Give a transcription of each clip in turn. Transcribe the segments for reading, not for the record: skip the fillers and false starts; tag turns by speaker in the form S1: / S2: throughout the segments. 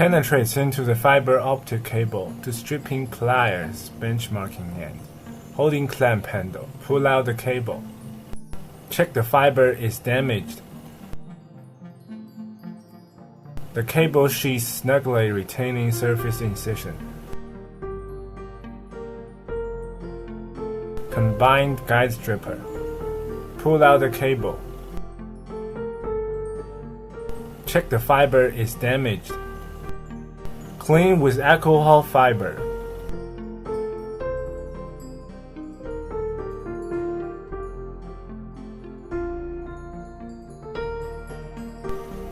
S1: Penetrates into the fiber optic cable to stripping pliers, benchmarking end. Holding clamp handle, pull out the cable. Check the fiber is damaged. The cable sheath snugly retaining surface incision. Combined guide stripper. Pull out the cable. Check the fiber is damaged. Clean with alcohol fiber.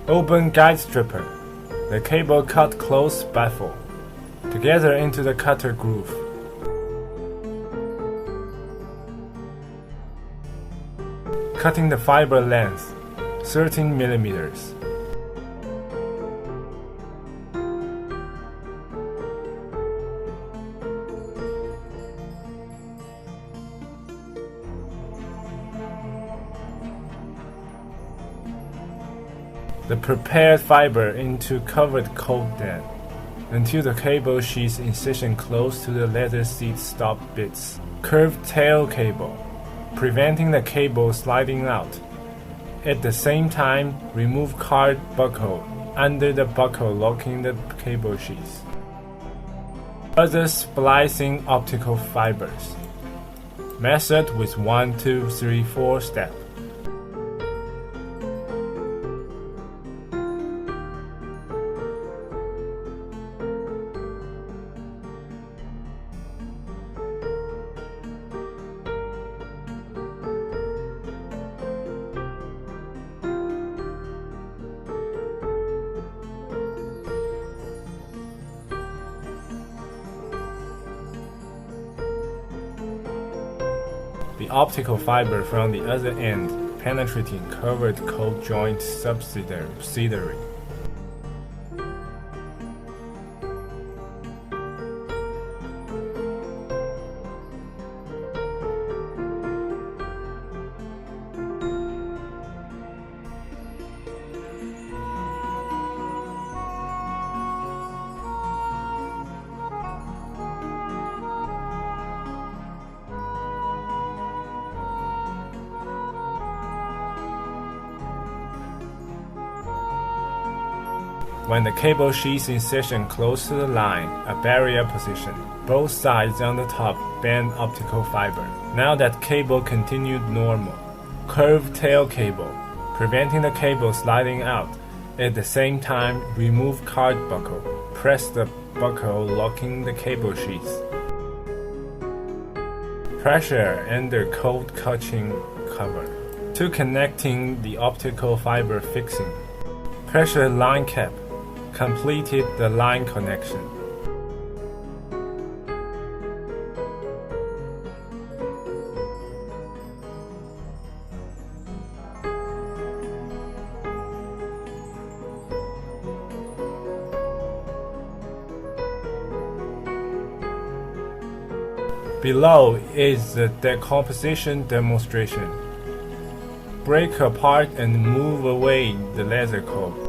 S1: Open guide stripper. The cable cut close baffle. Together into the cutter groove. Cutting the fiber length 13 millimeters. The prepared fiber into covered cold dam until the cable sheath incision close to the leather seat stop bits. Curved tail cable, preventing the cable sliding out. At the same time, remove card buckle under the buckle locking the cable sheath. Other splicing optical fibers. Method with 1, 2, 3, 4 step. The optical fiber from the other end penetrating covered cold joint subsidiary. When the cable sheath incision close to the line, a barrier position. Both sides on the top bend optical fiber. Now that cable continued normal. Curved tail cable, preventing the cable sliding out. At the same time, remove card buckle. Press the buckle locking the cable sheath. Pressure under cold catching cover. To connecting the optical fiber fixing. Pressure line cap. Completed the line connection. Below is the decomposition demonstration. Break apart and move away the leather core.